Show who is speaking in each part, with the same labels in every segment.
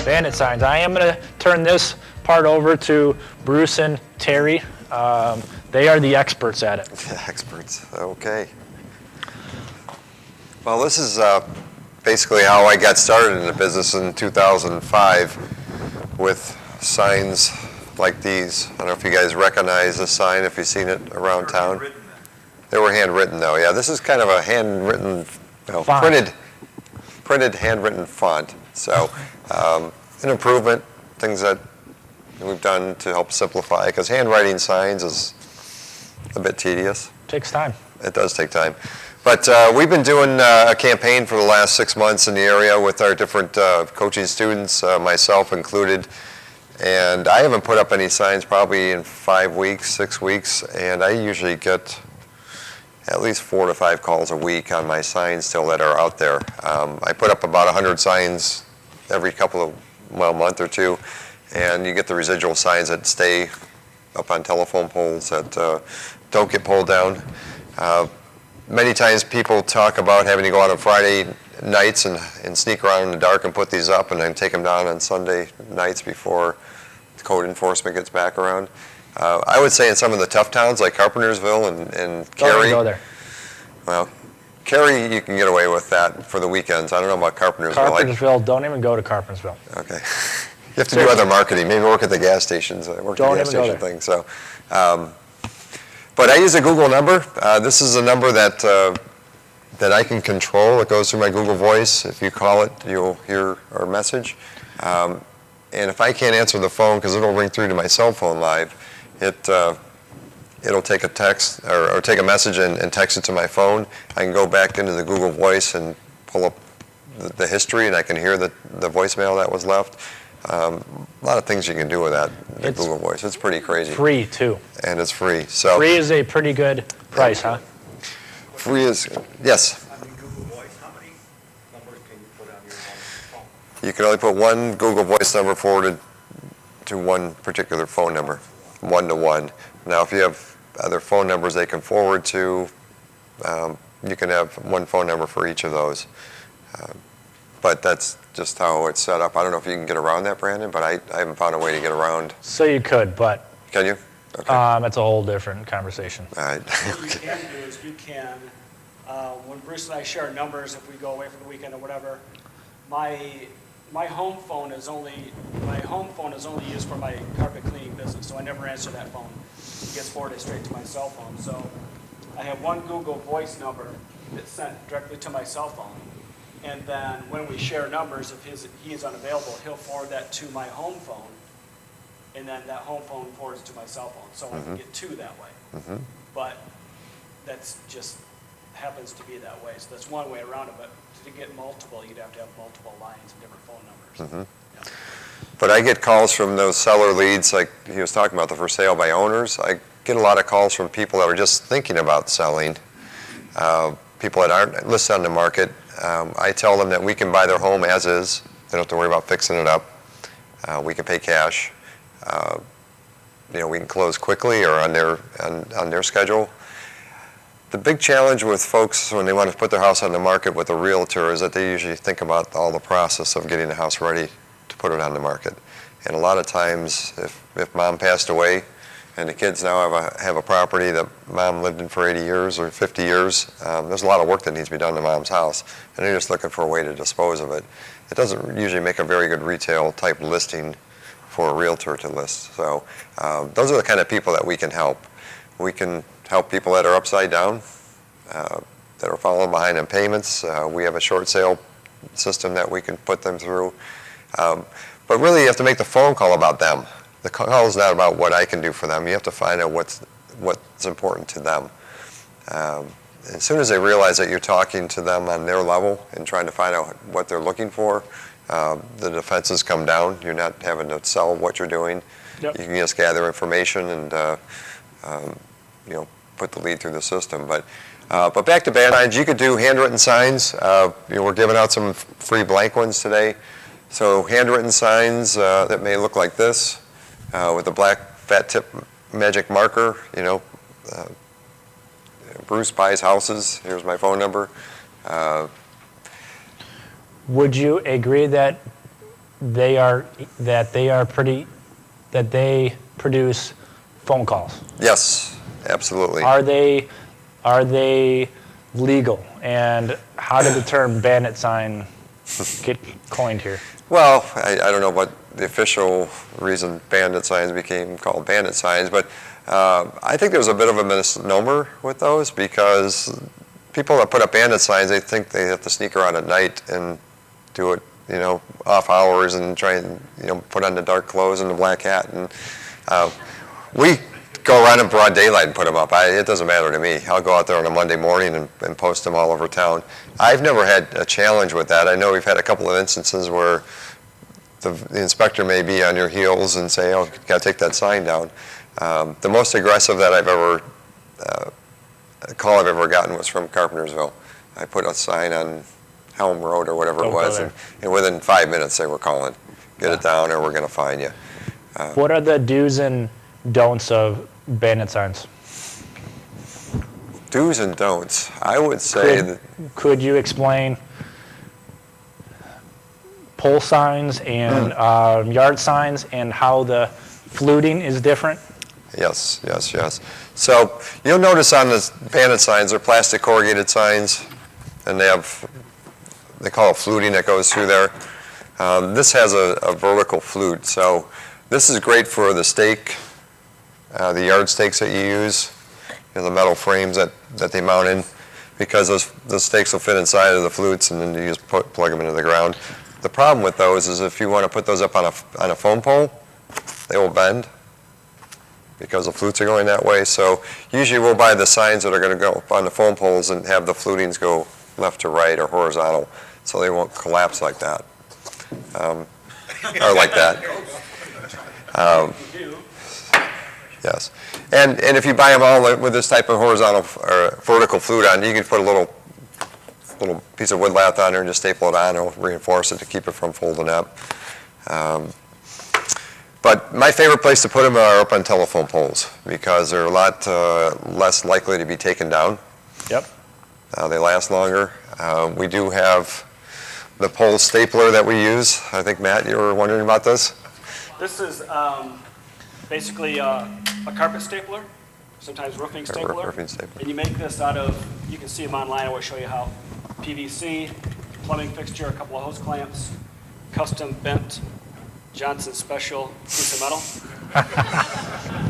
Speaker 1: Bandit signs. I am going to turn this part over to Bruce and Terry. They are the experts at it.
Speaker 2: Experts, okay. Well, this is basically how I got started in the business in 2005 with signs like these. I don't know if you guys recognize this sign, if you've seen it around town. They were handwritten though, yeah. This is kind of a handwritten, printed handwritten font. So an improvement, things that we've done to help simplify, because handwriting signs is a bit tedious.
Speaker 1: Takes time.
Speaker 2: It does take time. But we've been doing a campaign for the last 6 months in the area with our different coaching students, myself included. And I haven't put up any signs probably in 5 weeks, 6 weeks, and I usually get at least 4 to 5 calls a week on my signs still that are out there. I put up about 100 signs every month or two, and you get the residual signs that stay up on telephone poles that don't get pulled down. Many times people talk about having to go out on Friday nights and sneak around in the dark and put these up and then take them down on Sunday nights before code enforcement gets back around. I would say in some of the tough towns like Carpentersville and Cary.
Speaker 1: Don't go there.
Speaker 2: Well, Cary, you can get away with that for the weekends. I don't know about Carpentersville.
Speaker 1: Carpentersville, don't even go to Carpentersville.
Speaker 2: Okay. You have to do other marketing. Maybe work at the gas stations. Work at the gas station thing. So, but I use a Google number. This is a number that I can control. It goes through my Google Voice. If you call it, you'll hear our message. And if I can't answer the phone, because it'll ring through to my cell phone live, it'll take a text or take a message and text it to my phone. I can go back into the Google Voice and pull up the history, and I can hear the voicemail that was left. A lot of things you can do with that Google Voice. It's pretty crazy.
Speaker 1: Free too.
Speaker 2: And it's free. So
Speaker 1: free is a pretty good price, huh?
Speaker 2: Free is, yes.
Speaker 3: On the Google Voice, how many numbers can you put on your phone?
Speaker 2: You can only put one Google Voice number forwarded to one particular phone number, 1-to-1. Now, if you have other phone numbers they can forward to, you can have one phone number for each of those. But that's just how it's set up. I don't know if you can get around that, Brandon, but I haven't found a way to get around.
Speaker 1: So you could, but
Speaker 2: Can you? Okay.
Speaker 1: That's a whole different conversation.
Speaker 2: All right.
Speaker 3: What you can do is you can, when Bruce and I share numbers, if we go away for the weekend or whatever, my home phone is only used for my carpet cleaning business, so I never answer that phone. It gets forwarded straight to my cell phone. So I have one Google Voice number that's sent directly to my cell phone. And then when we share numbers, if he is unavailable, he'll forward that to my home phone, and then that home phone forwards to my cell phone. So I can get two that way. But that's just happens to be that way. So that's one way around it. But to get multiple, you'd have to have multiple lines and different phone numbers. Yeah.
Speaker 2: But I get calls from those seller leads, like he was talking about, the for sale by owners. I get a lot of calls from people that are just thinking about selling, people that aren't listed on the market. I tell them that we can buy their home as is. They don't have to worry about fixing it up. We can pay cash. We can close quickly or on their schedule. The big challenge with folks when they want to put their house on the market with a realtor is that they usually think about all the process of getting the house ready to put it on the market. And a lot of times, if mom passed away and the kids now have a property that mom lived in for 80 years or 50 years, there's a lot of work that needs to be done to mom's house, and they're just looking for a way to dispose of it. It doesn't usually make a very good retail type listing for a realtor to list. So those are the kind of people that we can help. We can help people that are upside down, that are falling behind on payments. We have a short sale system that we can put them through. But really, you have to make the phone call about them. The call is not about what I can do for them. You have to find out what's important to them. As soon as they realize that you're talking to them on their level and trying to find out what they're looking for, the defenses come down. You're not having to sell what you're doing. Yep. You can just gather information and put the lead through the system. But back to band signs, you could do handwritten signs. We're giving out some free blank ones today. So handwritten signs that may look like this with a black fat tip magic marker. Bruce buys houses. Here's my phone number.
Speaker 1: Would you agree that they produce phone calls.
Speaker 2: Yes, absolutely.
Speaker 1: Are they legal? And how did the term bandit sign get coined here?
Speaker 2: Well, I don't know what the official reason bandit signs became called bandit signs, but I think there's a bit of a misnomer with those, because people that put up bandit signs, they think they have to sneak around at night and do it, off hours and try and, put on the dark clothes and the black hat. And we go around in broad daylight and put them up. It doesn't matter to me. I'll go out there on a Monday morning and post them all over town. I've never had a challenge with that. I know we've had a couple of instances where the inspector may be on your heels and say, oh, you got to take that sign down. The most aggressive that call I've ever gotten was from Carpentersville. I put a sign on Helm Road or whatever it was, and within 5 minutes they were calling, get it down or we're going to fine you.
Speaker 1: What are the do's and don'ts of bandit signs?
Speaker 2: Do's and don'ts. I would say
Speaker 1: Could you explain pole signs and yard signs and how the fluting is different?
Speaker 2: Yes. So you'll notice on the bandit signs, they're plastic corrugated signs, and they call it fluting that goes through there. This has a vertical flute, so this is great for the stake, the yard stakes that you use, the metal frames that they mount in, because those stakes will fit inside of the flutes, and then you just plug them into the ground. The problem with those is if you want to put those up on a phone pole, they will bend because the flutes are going that way. So usually we'll buy the signs that are going to go up on the phone poles and have the flutings go left to right or horizontal, so they won't collapse like that, or like that. Yes, and if you buy them all with this type of horizontal or vertical flute on, you can put a little piece of wood lath on there and just staple it on. It'll reinforce it to keep it from folding up. But my favorite place to put them are up on telephone poles, because they're a lot less likely to be taken down.
Speaker 1: Yep.
Speaker 2: They last longer. We do have the pole stapler that we use. I think, Matt, you were wondering about this?
Speaker 3: This is basically a carpet stapler, sometimes roofing stapler.
Speaker 2: Roofing stapler.
Speaker 3: And you make this out of, you can see them online, I will show you how. PVC, plumbing fixture, a couple of hose clamps, custom bent Johnson special piece of metal.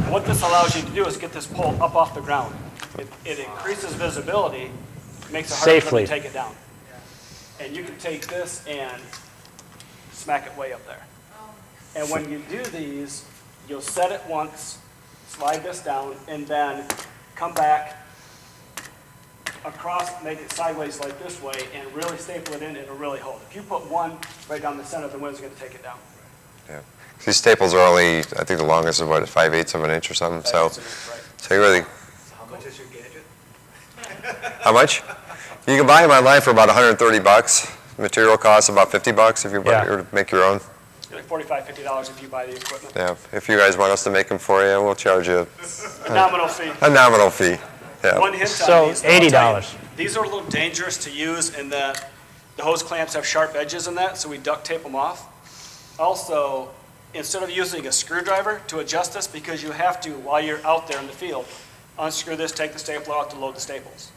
Speaker 3: And what this allows you to do is get this pole up off the ground. It increases visibility, makes it harder for them to take it down. And you can take this and smack it way up there. And when you do these, you'll set it once, slide this down, and then come back across, make it sideways like this way, and really staple it in, it'll really hold. If you put one right down the center, the wind's going to take it down.
Speaker 2: Yeah. These staples are only, I think the longest is what, 5/8 of an inch or something. So you really.
Speaker 4: How much is your gadget?
Speaker 2: How much? You can buy them online for about $130. Material costs about $50 if you make your own.
Speaker 3: Like $45, $50 if you buy the equipment.
Speaker 2: Yeah. If you guys want us to make them for you, we'll charge you
Speaker 3: A nominal fee.
Speaker 2: a nominal fee. Yeah.
Speaker 3: One hint
Speaker 1: So
Speaker 3: on these. though, I'll tell you,
Speaker 1: $80.
Speaker 3: These are a little dangerous to use in that the hose clamps have sharp edges in that, so we duct tape them off. Also, instead of using a screwdriver to adjust this, because you have to, while you're out there in the field, unscrew this, take the stapler out to load the staples.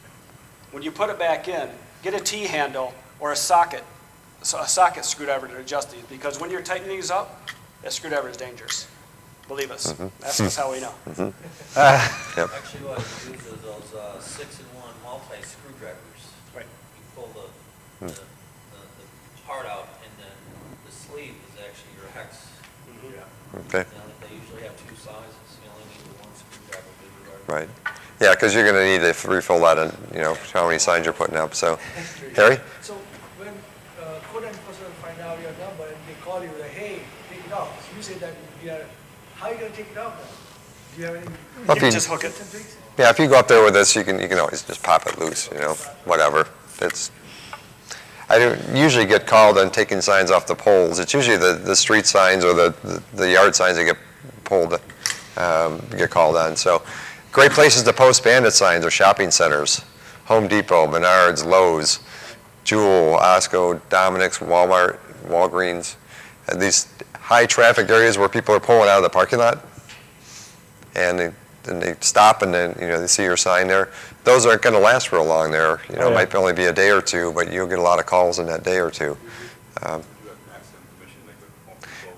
Speaker 3: When you put it back in, get a T-handle or a socket screwdriver to adjust these, because when you're tightening these up, that screwdriver is dangerous. Believe us. That's just how we know.
Speaker 2: Yep.
Speaker 4: Actually, what I use is those 6-in-1 multi-screwdrivers.
Speaker 3: Right.
Speaker 4: You pull the part out, and then the sleeve is actually your hex.
Speaker 2: Okay.
Speaker 4: They usually have two sizes. You only need the one screwdriver, bigger.
Speaker 2: Right. Yeah, because you're going to need to refill that and, how many signs you're putting up. So, Harry?
Speaker 5: So when code enforcement find out your number and they call you like, hey, take it off. So you say that how are you going to take it off then? Do you have any?
Speaker 2: Well,
Speaker 3: You can just hook it.
Speaker 5: tips and tricks?
Speaker 2: Yeah, if you go up there with this, you can always just pop it loose, whatever. I don't usually get called on taking signs off the poles. It's usually the street signs or the yard signs that get pulled, get called on. So great places to post bandit signs are shopping centers, Home Depot, Menards, Lowe's, Jewel, Osco, Dominic's, Walmart, Walgreens. at these high traffic areas where people are pulling out of the parking lot, and they stop and then, they see your sign there. Those aren't going to last real long there. It might only be a day or two, but you'll get a lot of calls in that day or two.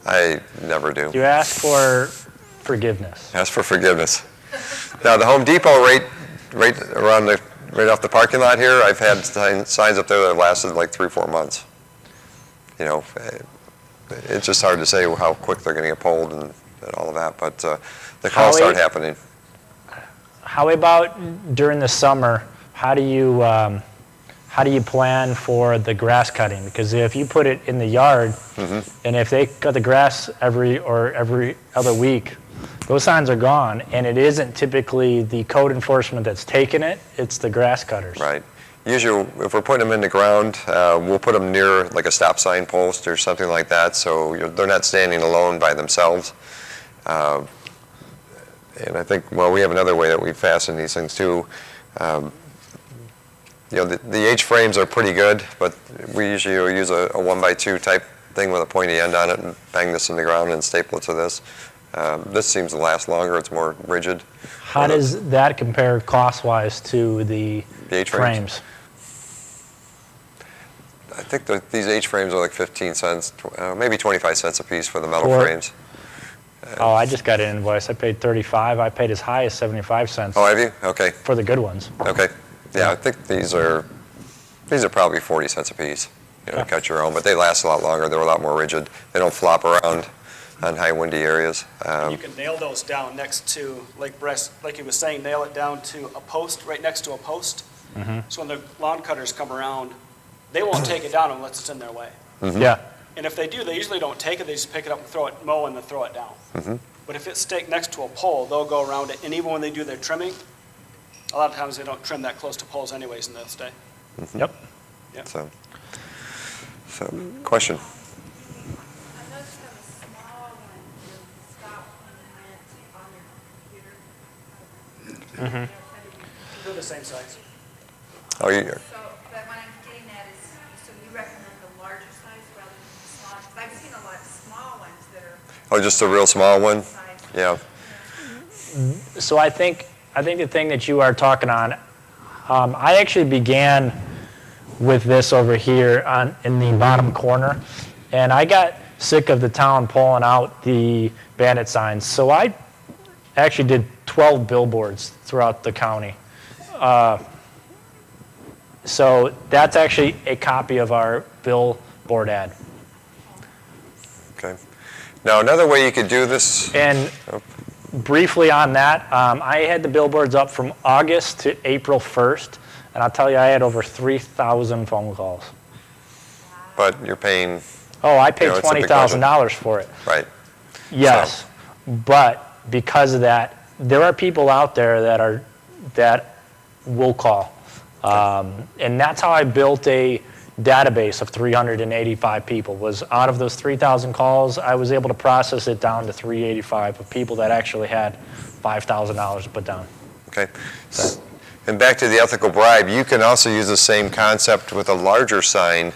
Speaker 2: I never do.
Speaker 1: You ask for forgiveness.
Speaker 2: Ask for forgiveness. Now, the Home Depot right off the parking lot here, I've had signs up there that have lasted like 3-4 months. It's just hard to say how quick they're going to get pulled and all of that, but the calls start happening.
Speaker 1: How about during the summer? How do you plan for the grass cutting? Because if you put it in the yard, and if they cut the grass every other week, those signs are gone, and it isn't typically the code enforcement that's taking it, it's the grass cutters.
Speaker 2: Right. Usually, if we're putting them in the ground, we'll put them near like a stop sign post or something like that, so they're not standing alone by themselves. And I think, we have another way that we fasten these things too. The H-frames are pretty good, but we usually will use a 1x2 type thing with a pointy end on it and bang this in the ground and staple it to this. This seems to last longer. It's more rigid.
Speaker 1: How does that compare cost-wise to the
Speaker 2: H-frames?
Speaker 1: frames?
Speaker 2: I think these H-frames are like 15 cents, maybe 25 cents a piece for the metal frames.
Speaker 1: Oh, I just got an invoice. I paid $35. I paid as high as 75 cents.
Speaker 2: Oh, have you? Okay.
Speaker 1: For the good ones.
Speaker 2: Okay. Yeah, I think these are probably 40 cents a piece. To cut your own, but they last a lot longer. They're a lot more rigid. They don't flop around on high windy areas.
Speaker 3: You can nail those down next to, like he was saying, nail it down to a post, right next to a post. So when the lawn cutters come around, they won't take it down unless it's in their way.
Speaker 1: Yeah.
Speaker 3: And if they do, they usually don't take it. They just pick it up and mow and then throw it down. But if it's staked next to a pole, they'll go around it. And even when they do their trimming, a lot of times they don't trim that close to poles anyways in that stay.
Speaker 1: Yep.
Speaker 3: Yeah.
Speaker 2: So question.
Speaker 6: I noticed on a small one, you stop when you went on your computer.
Speaker 3: They're the same size.
Speaker 2: Oh, you.
Speaker 6: So, but what I'm getting at is, so you recommend the larger size rather than the small? Because I've seen a lot of small ones that are.
Speaker 2: Oh, just a real small one.
Speaker 6: Size.
Speaker 2: Yeah.
Speaker 1: So I think the thing that you are talking on, I actually began with this over here in the bottom corner, and I got sick of the town pulling out the bandit signs. So I actually did 12 billboards throughout the county. So that's actually a copy of our billboard ad.
Speaker 2: Okay. Now another way you could do this.
Speaker 1: And briefly on that, I had the billboards up from August to April 1st, and I'll tell you, I had over 3,000 phone calls.
Speaker 2: But you're paying.
Speaker 1: Oh, I paid
Speaker 2: it's a big budget.
Speaker 1: $20,000 for it.
Speaker 2: Right.
Speaker 1: Yes, but because of that, there are people out there that will call, and that's how I built a database of 385 people. Was out of those 3,000 calls, I was able to process it down to 385 of people that actually had $5,000 to put down.
Speaker 2: Okay. And back to the ethical bribe, you can also use the same concept with a larger sign,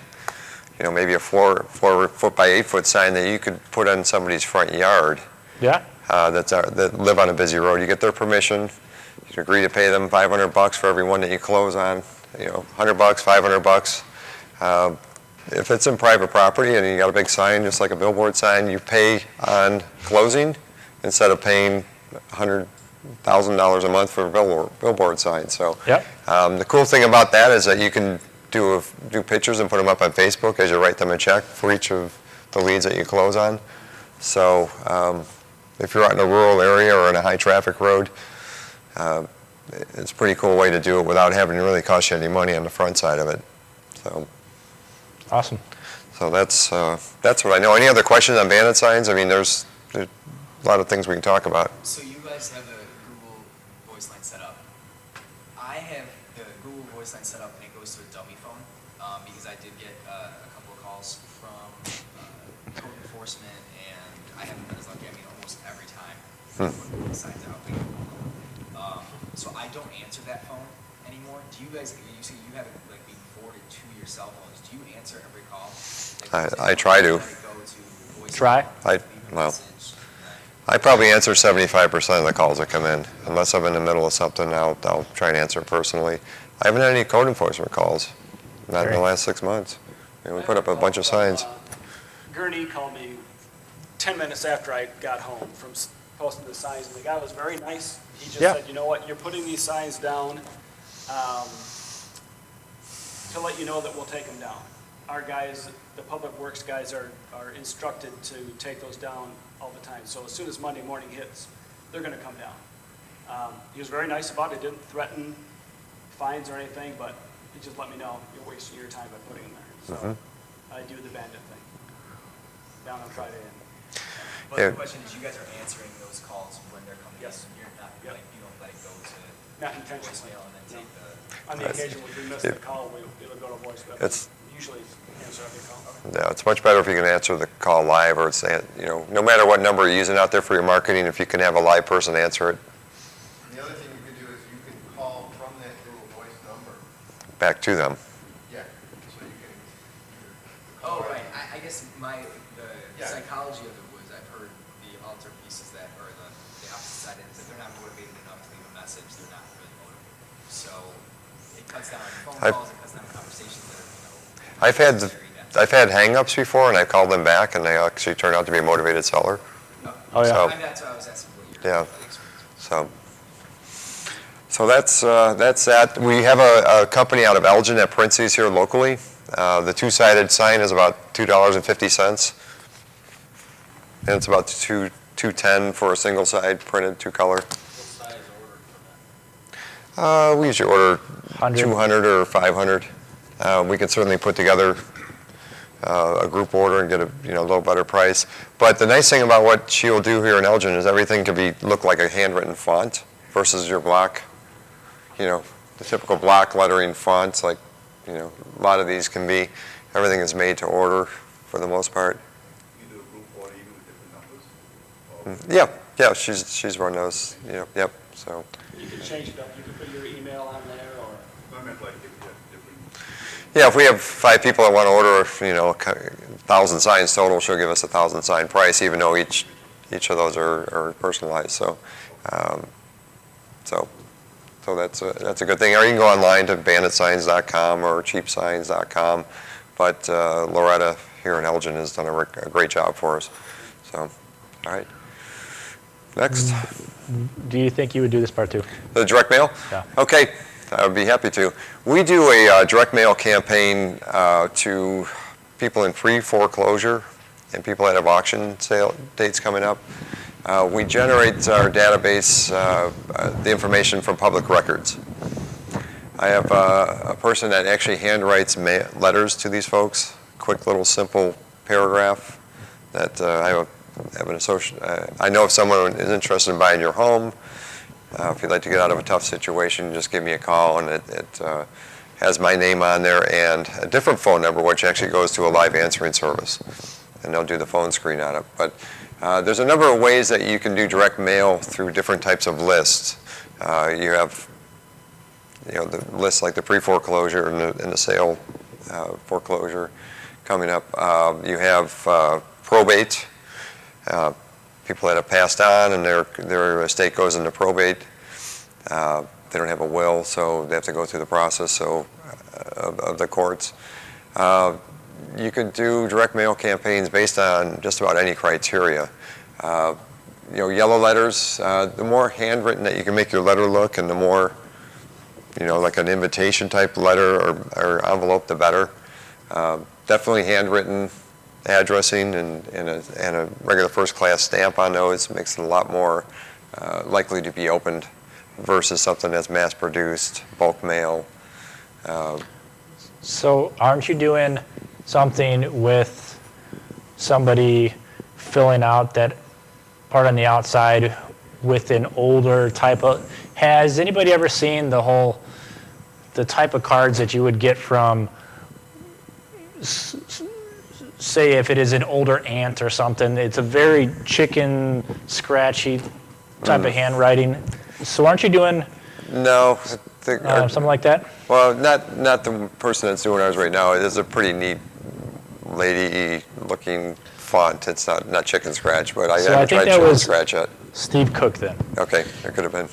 Speaker 2: maybe a 4 foot by 8 foot sign that you could put on somebody's front yard.
Speaker 1: Yeah.
Speaker 2: That live on a busy road. You get their permission. You agree to pay them $500 for every one that you close on. $100, $500. If it's in private property and you got a big sign, just like a billboard sign, you pay on closing instead of paying $100,000 a month for a billboard sign. So
Speaker 1: Yep.
Speaker 2: The cool thing about that is that you can do pictures and put them up on Facebook as you write them a check for each of the leads that you close on. So if you're out in a rural area or in a high traffic road, it's a pretty cool way to do it without having to really cost you any money on the front side of it. So
Speaker 1: Awesome.
Speaker 2: that's what I know. Any other questions on bandit signs? I mean, there's a lot of things we can talk about.
Speaker 7: So you guys have the Google voice line set up. I have the Google voice line set up and it goes to a dummy phone because I did get a couple of calls from code enforcement and I haven't been as lucky. I mean, almost every time putting the signs out. So I don't answer that phone anymore. Do you guys? You see, you have it like being forwarded to your cell phones. Do you answer every call?
Speaker 2: I try to.
Speaker 1: Try?
Speaker 2: Well, I probably answer 75% of the calls that come in. Unless I'm in the middle of something, I'll try and answer personally. I haven't had any code enforcement calls, not in the last 6 months. We put up a bunch of signs.
Speaker 3: Gurney called me 10 minutes after I got home from posting the signs, and the guy was very nice. He just
Speaker 1: Yeah.
Speaker 3: said, you know what, you're putting these signs down to let you know that we'll take them down. Our guys, the public works guys are instructed to take those down all the time. So as soon as Monday morning hits, they're gonna come down. He was very nice about it, didn't threaten fines or anything, but he just let me know you're wasting your time by putting them there. So I do the bandit thing down on Friday.
Speaker 7: But
Speaker 2: Yeah.
Speaker 7: the question is, you guys are answering those calls when they're coming
Speaker 3: Yes.
Speaker 7: in. You're not,
Speaker 3: Yep.
Speaker 7: like, you don't let it go to
Speaker 3: Not intentionally.
Speaker 7: voicemail and then take the.
Speaker 3: On the occasion when we miss the call, it'll go to voicemail.
Speaker 2: It's-
Speaker 3: Usually answer every call.
Speaker 2: Yeah, it's much better if you can answer the call live, or it's, no matter what number you're using out there for your marketing, if you can have a live person answer it
Speaker 8: The other thing you can do is you can call from that Google Voice number.
Speaker 2: back to them.
Speaker 8: Yeah, so you can.
Speaker 7: Oh, right. I guess the
Speaker 8: Yeah.
Speaker 7: psychology of it was, I've heard the alter pieces that, or the opposite side is that they're not motivated enough to leave a message, they're not really motivated. So it cuts down on phone calls, it cuts down on conversations that are,
Speaker 2: I've had hang-ups before, and I called them back, and they actually turned out to be a motivated seller.
Speaker 1: Oh, yeah.
Speaker 2: So-
Speaker 7: That's why I was asking what
Speaker 2: Yeah.
Speaker 7: your experience was.
Speaker 2: So that's that. We have a company out of Elgin that prints these here locally. The two-sided sign is about $2.50, and it's about $2.10 for a single side printed, two color.
Speaker 4: What size order for that?
Speaker 2: We usually order
Speaker 1: 100.
Speaker 2: 200 or 500. We can certainly put together a group order and get a little better price. But the nice thing about what she'll do here in Elgin is everything can look like a handwritten font versus your block, the typical block lettering fonts. Like, a lot of these can be. Everything is made to order for the most part.
Speaker 8: You do a group order even with different numbers?
Speaker 2: Yeah, she's run those. Yep. So.
Speaker 3: You can change it up, you can put your email on there, or
Speaker 8: I meant like if you have different.
Speaker 2: Yeah, if we have 5 people that want to order, 1,000 signs total, she'll give us a 1,000 sign price, even though each of those are personalized. So that's a good thing. Or you can go online to banditsigns.com or cheapsigns.com. But Loretta here in Elgin has done a great job for us. So, all right. Next.
Speaker 1: Do you think you would do this part too?
Speaker 2: The direct mail?
Speaker 1: Yeah.
Speaker 2: Okay, I would be happy to. We do a direct mail campaign to people in pre-foreclosure and people that have auction sale dates coming up. We generate our database, the information from public records. I have a person that actually handwrites letters to these folks, quick little simple paragraph that I have an associate. I know if someone is interested in buying your home, if you'd like to get out of a tough situation, just give me a call, and it has my name on there and a different phone number, which actually goes to a live answering service, and they'll do the phone screen on it. But there's a number of ways that you can do direct mail through different types of lists. You have the lists like the pre-foreclosure and the sale foreclosure coming up. You have probate. People that have passed on and their estate goes into probate. They don't have a will, so they have to go through the process of the courts. You could do direct mail campaigns based on just about any criteria. Yellow letters, the more handwritten that you can make your letter look, and the more, like an invitation type letter or envelope, the better. Definitely handwritten addressing and a regular first class stamp on those makes it a lot more likely to be opened versus something that's mass produced, bulk mail.
Speaker 1: So aren't you doing something with somebody filling out that part on the outside with an older type of, has anybody ever seen the type of cards that you would get from, say if it is an older aunt or something, it's a very chicken scratchy type of handwriting. So aren't you doing?
Speaker 2: No,
Speaker 1: something like that?
Speaker 2: Well, not the person that's doing ours right now. It is a pretty neat lady-looking font. It's not chicken scratch, but I
Speaker 1: So
Speaker 2: haven't
Speaker 1: think
Speaker 2: tried
Speaker 1: that
Speaker 2: chicken
Speaker 1: was
Speaker 2: scratch yet.
Speaker 1: Steve Cook then.
Speaker 2: Okay, it could have been.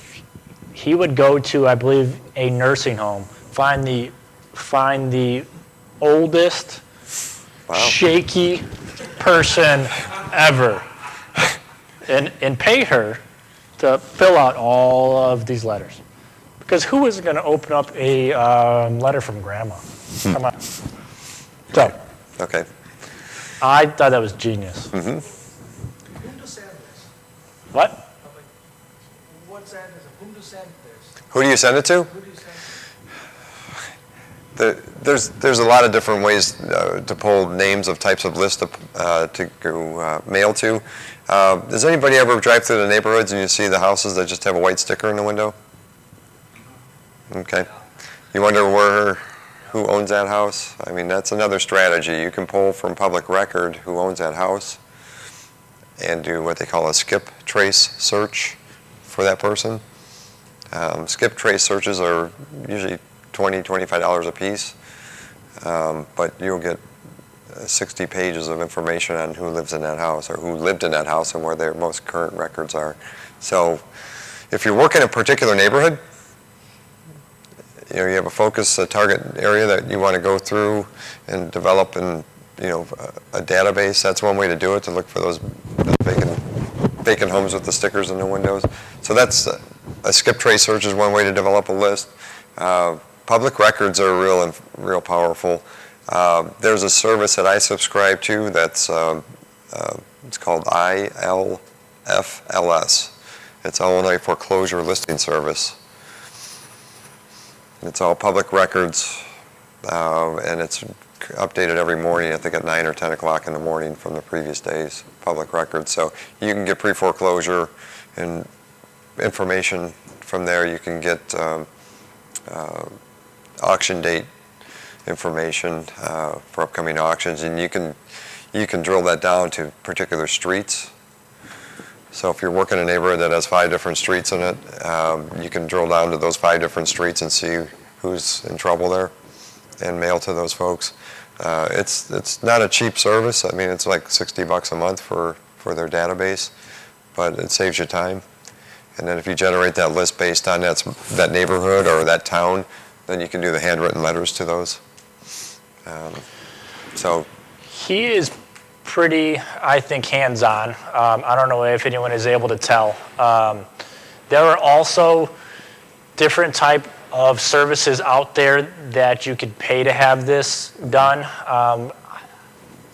Speaker 1: He would go to, I believe, a nursing home, find the oldest,
Speaker 2: Wow.
Speaker 1: shaky person ever, and pay her to fill out all of these letters. Because who is going to open up a letter from grandma? Come on. So,
Speaker 2: Okay.
Speaker 1: I thought that was genius.
Speaker 5: Whom to send this?
Speaker 1: What?
Speaker 5: I'm like, what's that? Whom to send this?
Speaker 2: Who do you send it to?
Speaker 5: Who do you send?
Speaker 2: There's a lot of different ways to pull names of types of lists to go mail to. Does anybody ever drive through the neighborhoods and you see the houses that just have a white sticker in the window? Okay. You wonder who owns that house? I mean, that's another strategy. You can pull from public record who owns that house and do what they call a skip trace search for that person. Skip trace searches are usually $20, $25 a piece, but you'll get 60 pages of information on who lives in that house or who lived in that house and where their most current records are. So if you're working in a particular neighborhood, you have a focus, a target area that you want to go through and develop a database. That's one way to do it, to look for those vacant homes with the stickers in the windows. So that's a skip trace search is one way to develop a list. Public records are real powerful. There's a service that I subscribe to that's it's called ILFLS. It's Illinois Foreclosure Listing Service. It's all public records, and it's updated every morning, I think at 9 or 10 o'clock in the morning from the previous day's public records. So you can get pre-foreclosure and information from there. You can get auction date information for upcoming auctions, and you can drill that down to particular streets. So if you're working in a neighborhood that has 5 different streets in it, you can drill down to those 5 different streets and see who's in trouble there and mail to those folks. It's not a cheap service. I mean, it's like $60 a month for their database, but it saves you time. And then if you generate that list based on that neighborhood or that town, then you can do the handwritten letters to those. So
Speaker 1: He is pretty, I think, hands-on. I don't know if anyone is able to tell. There are also different type of services out there that you could pay to have this done.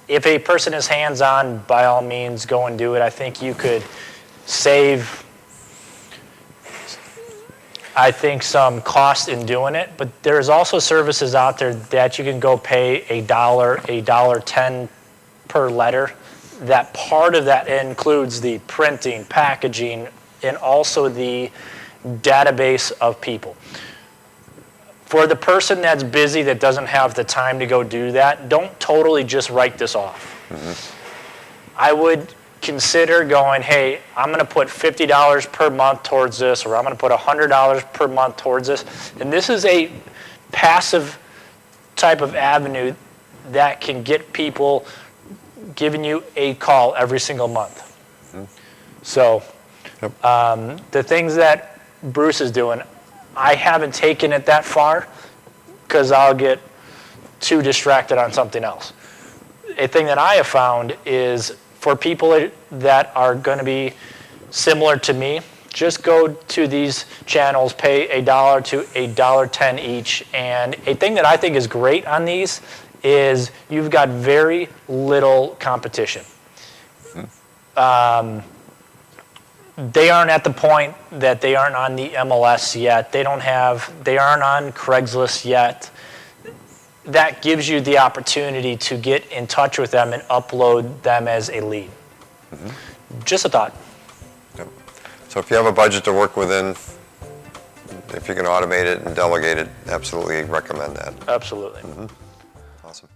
Speaker 1: If a person is hands-on, by all means, go and do it. I think you could save, I think, some cost in doing it. But there's also services out there that you can go pay $1.10 per letter. That part of that includes the printing, packaging, and also the database of people. For the person that's busy, that doesn't have the time to go do that, don't totally just write this off. Mm-hmm. I would consider going, hey, I'm going to put $50 per month towards this, or I'm going to put $100 per month towards this. And this is a passive type of avenue that can get people giving you a call every single month. Mm-hmm. So the things that Bruce is doing, I haven't taken it that far because I'll get too distracted on something else. A thing that I have found is for people that are going to be similar to me, just go to these channels, pay $1 to $1.10 each. And a thing that I think is great on these is you've got very little competition. They aren't at the point that they aren't on the MLS yet. They aren't on Craigslist yet. That gives you the opportunity to get in touch with them and upload them as a lead. Mm-hmm. Just a thought.
Speaker 2: Yep. So if you have a budget to work within, if you can automate it and delegate it, absolutely recommend that.
Speaker 1: Absolutely.
Speaker 2: Mm-hmm. Awesome.